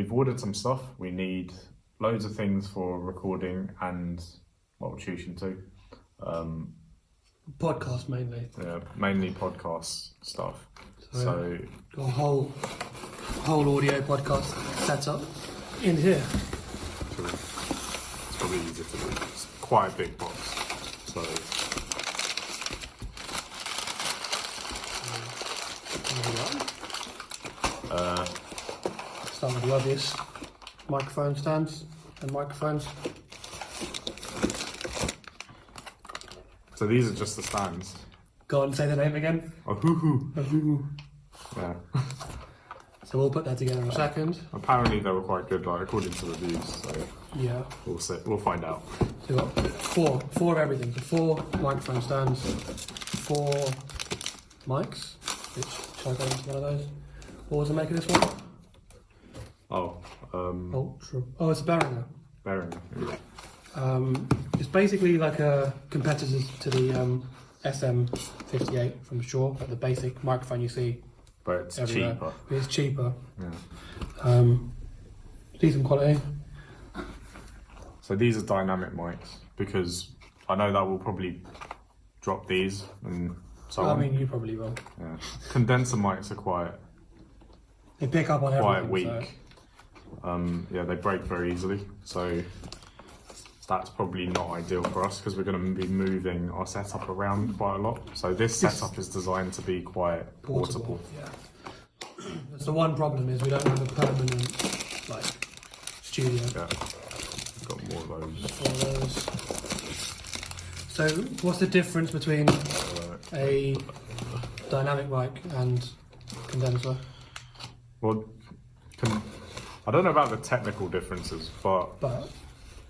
we've ordered some stuff. We need loads of things for recording and shooting too. Podcast mainly. Yeah, mainly podcast stuff. So got a whole audio podcast setup in here. it's probably easier to do. It's quite a big box. So Start with the obvious microphone stands and microphones. So these are just the stands. Go on and say the name again. Ahoo. Yeah. So we'll put that together in a second. Apparently they were quite good, like according to reviews. So Yeah. we'll see. We'll find out. So we've got four of everything. So 4 microphone stands, 4 mics. Shall I go into one of those? What was the make of this one? Ultra. Oh, it's a Behringer. Behringer. It's basically like a competitor to the SM58 from Shaw, like the basic microphone you see. But it's everywhere. cheaper. It's cheaper. Yeah. Decent quality. So these are dynamic mics because I know that will probably drop these and so on. I mean, you probably will. Yeah. Condenser mics are quite They pick up on everything. quite weak. Yeah, they break very easily. So that's probably not ideal for us because we're going to be moving our setup around quite a lot. So this setup is designed to be quite portable. Yeah. That's the one problem is we don't have a permanent studio. Yeah. Got more of those. So what's the difference between a dynamic mic and condenser? Well, I don't know about the technical differences, but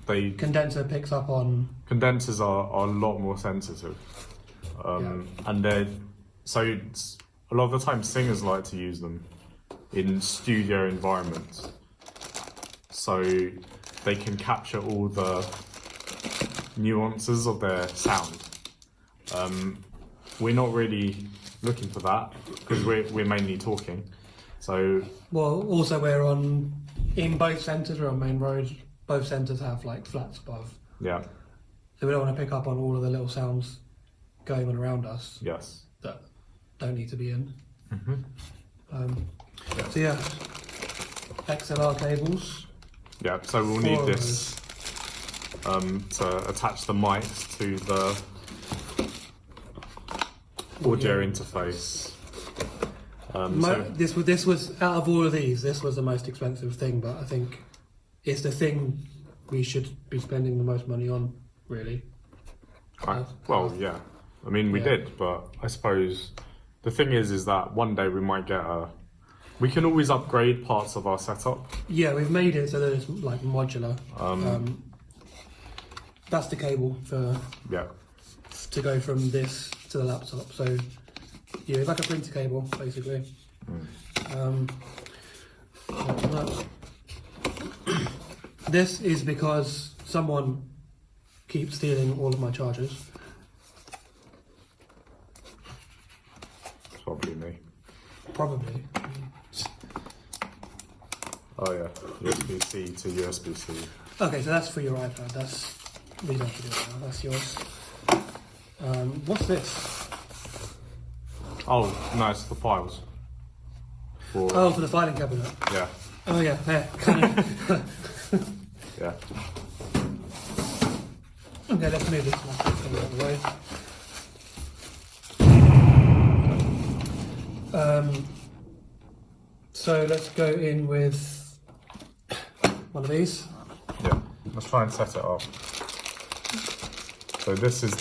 they condenser picks up on condensers are a lot more sensitive, and a lot of the time singers like to use them in studio environments, so they can capture all the nuances of their sound. We're not really looking for that because we're mainly talking. So also we're in both centres, we're on main road. Both centres have flats above. Yeah. So we don't want to pick up on all of the little sounds going on around us. Yes. That don't need to be in. Mm-hmm. So yeah, XLR cables. Yeah. So we'll need this to attach the mics to the audio interface. This was out of all of these, this was the most expensive thing, but I think it's the thing we should be spending the most money on, really. Yeah. I mean, we did, but I suppose the thing is that one day we might get we can always upgrade parts of our setup. Yeah, we've made it so that it's modular. That's the cable to go from this to the laptop. So yeah, it's like a printer cable, basically. This is because someone keeps stealing all of my chargers. Probably me. Probably. Oh yeah, USB-C to USB-C. Okay, so that's for your iPad. We don't have to do it now. That's yours. What's this? Oh, no, it's the files. For the filing cabinet. Yeah. Oh yeah, there. Yeah. Okay, let's move this one out of the way. So let's go in with one of these. Yeah. Let's try and set it up. So this is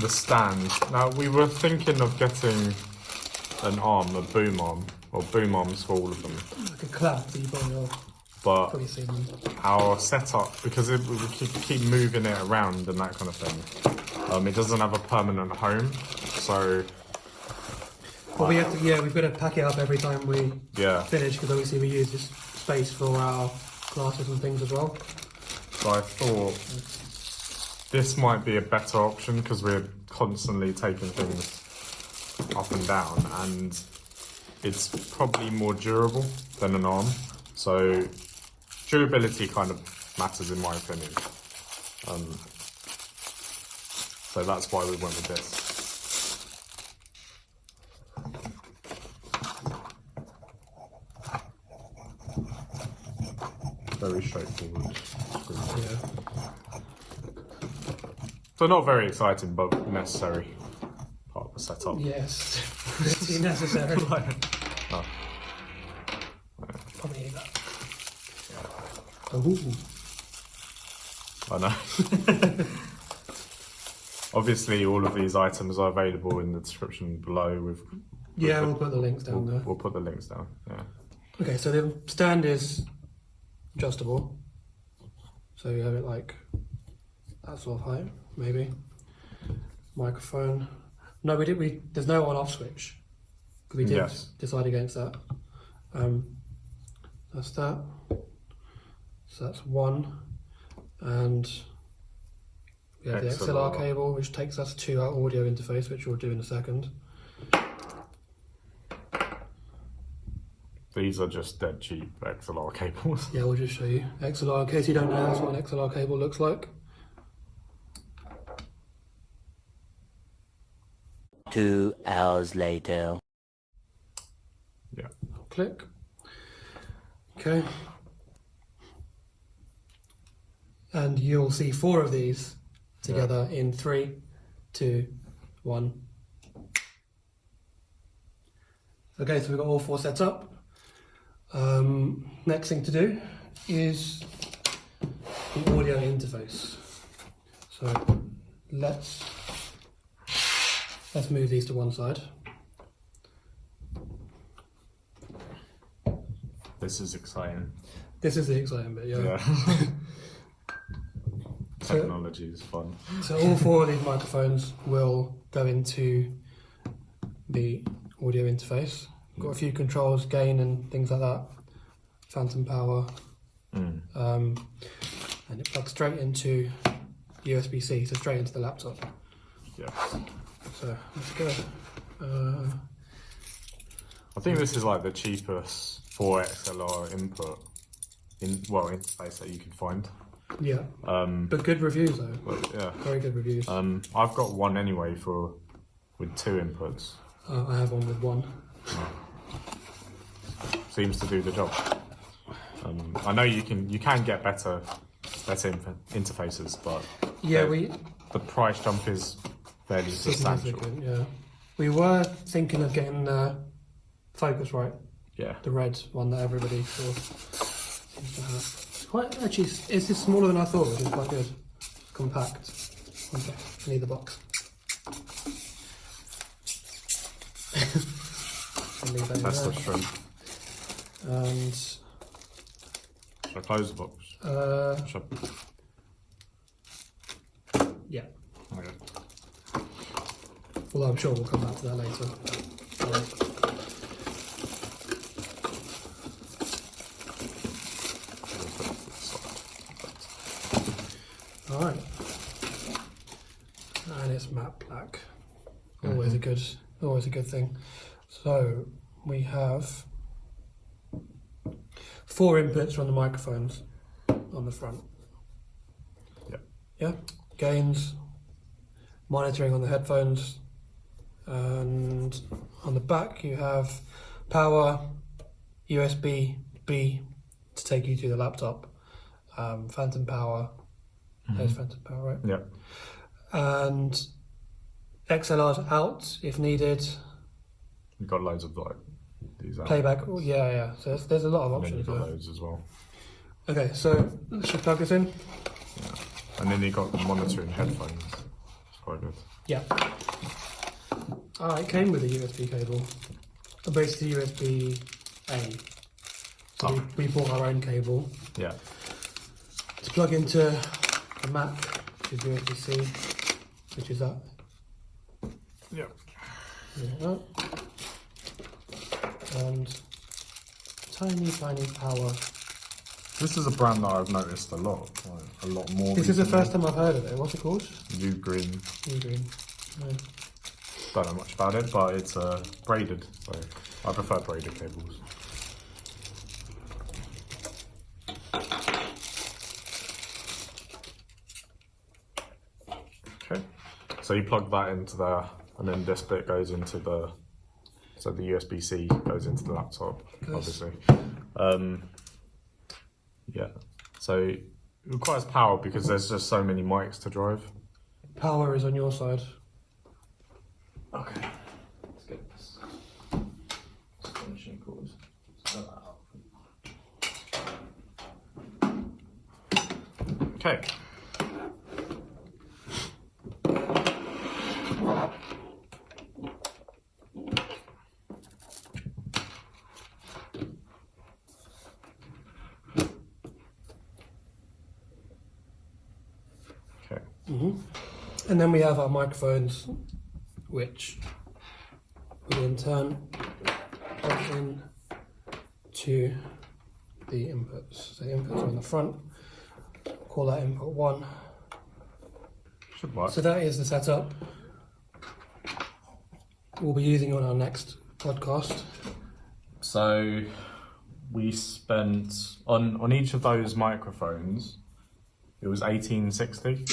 the stand. Now we were thinking of getting an arm, a boom arm, or boom arms for all of them. Like a clamp that you put on your. But probably seen them. Our setup, because we keep moving it around and that kind of thing, it doesn't have a permanent home. So. Well, we have to. Yeah, we've got to pack it up every time we finish because obviously we use this space for our classes and things as well. So I thought this might be a better option because we're constantly taking things up and down, and it's probably more durable than an arm. So durability kind of matters in my opinion. So that's why we went with this. Very straightforward. Yeah. So not very exciting, but necessary part of the setup. Yes, pretty necessary. Oh. Probably need that. Ooh. I know. Obviously, all of these items are available in the description below. We'll put the links down there. We'll put the links down. Yeah. Okay, so the stand is adjustable, so you have it like that sort of height, maybe. Microphone. No, there's no on-off switch because we did decide against that. That's that. So that's one, and we have the XLR cable, which takes us to our audio interface, which we'll do in a second. These are just dead cheap XLR cables. Yeah, we'll just show you. XLR, in case you don't know, that's what an XLR cable looks like. 2 hours later. Yeah. Click. Okay. And you'll see 4 of these together in 3, 2, 1. Okay, so we've got all 4 set up. Next thing to do is the audio interface. So let's move these to one side. This is exciting. This is the exciting bit, yeah. Technology is fun. So all 4 of these microphones will go into the audio interface. Got a few controls, gain and things like that. Phantom power. And it plugs straight into USB-C, so straight into the laptop. Yeah. So let's go. I think this is like the cheapest 4 XLR input interface that you can find. Yeah. But good reviews though. But, yeah. Very good reviews. I've got one anyway with 2 inputs. I have one with 1. Seems to do the job. I know you can get better interfaces, but the price jump is fairly substantial. Yeah. We were thinking of getting the Focusrite. Yeah. The red one that everybody sort of seems to have. It's quite actually. It's just smaller than I thought, which is quite good. Compact. Okay. I need the box. That's the shrimp. And should I close the box? Yeah. Okay. Although I'm sure we'll come back to that later. Alright. And it's matte black. Always a good thing. So we have 4 inputs from the microphones on the front. Yeah. Yeah. Gains, monitoring on the headphones, and on the back you have power, USB-B to take you to the laptop, phantom power. There's phantom power, right? Yeah. And XLR's out if needed. You've got loads of like these out. Playback, yeah. So there's a lot of And then options you've got there. loads as well. Okay, so let's just plug this in. Yeah. And then you've got the monitoring headphones. It's quite good. Yeah. It came with a USB cable. Basically USB-A. So we bought our own cable. Yeah. To plug into a Mac, which is USB-C, which is that. Yeah. Yeah. And tiny power. This is a brand that I've noticed a lot more. This is the first time I've heard of it. What's it called? U-Green. U-Green. No. Don't know much about it, but it's braided, so I prefer braided cables. So you plug that into there, and then this bit goes into the USB-C goes into the laptop, obviously. Yeah. So it requires power because there's just so many mics to drive. Power is on your side. Okay. Let's get this extension cord. Okay. Okay. And then we have our microphones, which we in turn plug in to the inputs. So the inputs are on the front. Call that input 1. Should work. So that is the setup we'll be using on our next podcast. So we spent on each of those microphones, it was 1860.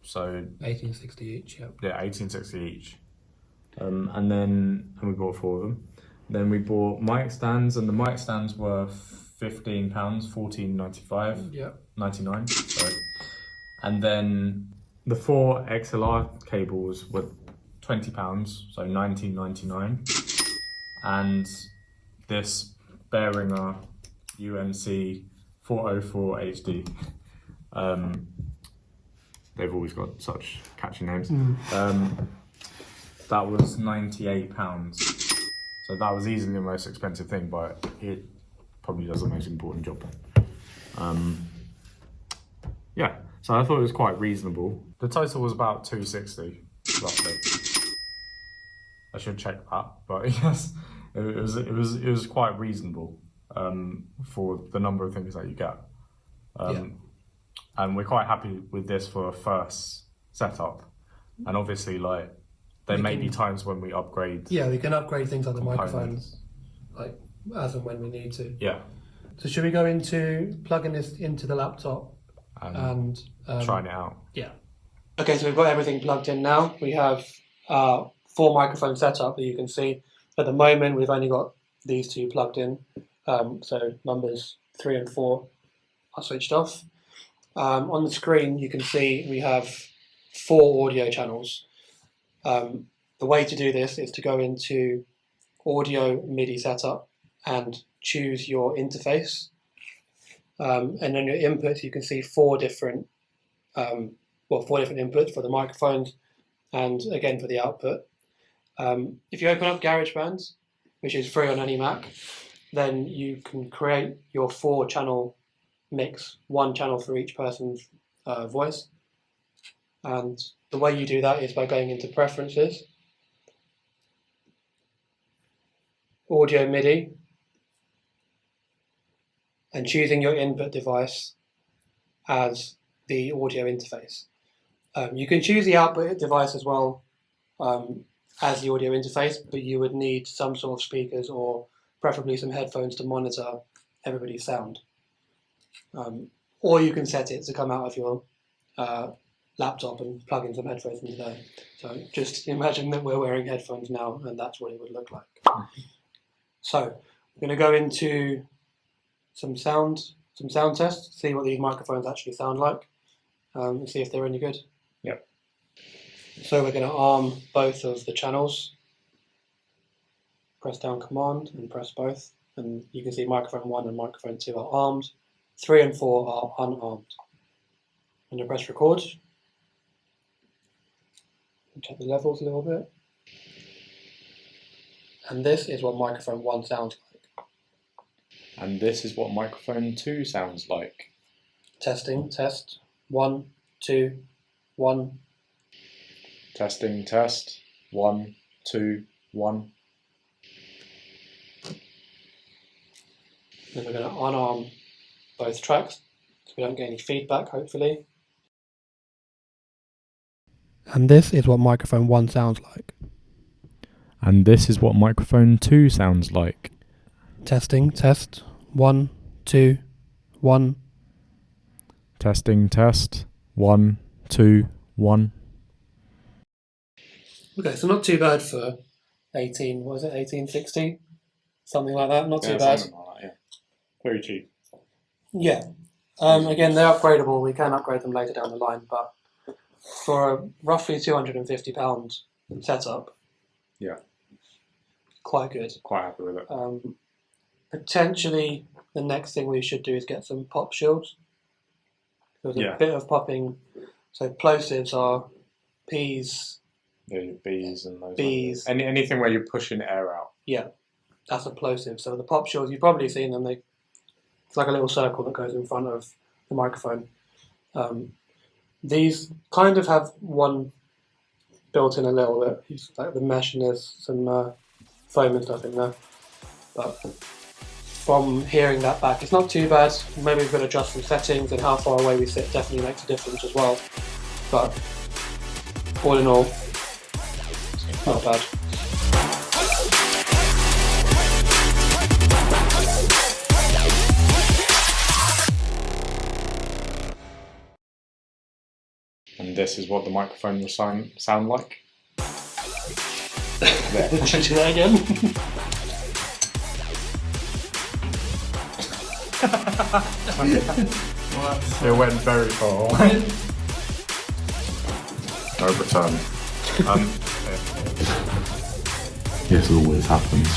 So 1860 each, yep. yeah, 1860 each. And we bought 4 of them. Then we bought mic stands, and the mic stands were £15, $14.95, Yep. 99. Sorry. And then the 4 XLR cables were £20, so 19.99. And this Behringer UMC 404 HD. They've always got such catchy names. That was £98. So that was easily the most expensive thing, but it probably does the most important job. Yeah, so I thought it was quite reasonable. The total was about £260, roughly. I should check that, but yes, it was quite reasonable for the number of things that you get. And we're quite happy with this for a first setup. And obviously, like, there may be times when we upgrade. Yeah, we can upgrade things like the components. microphones, like as and when we need to. Yeah. So should we go into plugging this into the laptop and trying it out? Yeah. Okay, so we've got everything plugged in now. We have 4 microphone setup that you can see. At the moment, we've only got these 2 plugged in. So numbers 3 and 4 are switched off. On the screen, you can see we have 4 audio channels. The way to do this is to go into audio MIDI setup and choose your interface. And on your inputs, you can see 4 different inputs for the microphones and again for the output. If you open up GarageBand, which is free on any Mac, then you can create your 4-channel mix, 1 channel for each person's voice. And the way you do that is by going into Preferences, Audio MIDI, and choosing your input device as the audio interface. You can choose the output device as well as the audio interface, but you would need some sort of speakers or preferably some headphones to monitor everybody's sound. Or you can set it to come out of your laptop and plug in some headphones into there. So just imagine that we're wearing headphones now, and that's what it would look like. So we're going to go into some sound tests, see what these microphones actually sound like, and see if they're any good. Yep. So we're going to arm both of the channels. Press down Command and press both, and you can see microphone 1 and microphone 2 are armed. 3 and 4 are unarmed. I'm going to press record. Check the levels a little bit. And this is what microphone 1 sounds like. And this is what microphone 2 sounds like. Testing, test. 1, 2, 1. Testing, test. 1, 2, 1. Then we're going to unarm both tracks so we don't get any feedback, hopefully. And this is what microphone 1 sounds like. And this is what microphone 2 sounds like. Testing, test. 1, 2, 1. Testing, test. 1, 2, 1. Okay, so not too bad for 18. What was it? 1860, something like that. Not too bad. Something like that, yeah. Very cheap. Yeah. Again, they're upgradable. We can upgrade them later down the line, but for a roughly £250 setup, Yeah. quite good. Quite happy with it. Potentially, the next thing we should do is get some pop shields. There's a Yeah. bit of popping. So plosives are P's. Yeah, your B's and those. B's. Anything where you're pushing air out. Yeah, that's a plosive. So the pop shields, you've probably seen them. It's like a little circle that goes in front of the microphone. These kind of have one built in a little bit. It's like the mesh, and there's some foam and stuff in there. But from hearing that back, it's not too bad. Maybe we've got to adjust some settings, and how far away we sit definitely makes a difference as well. But all in all, not bad. And this is what the microphone will sound like. Should I do that again? It went very far away. No return. This always happens.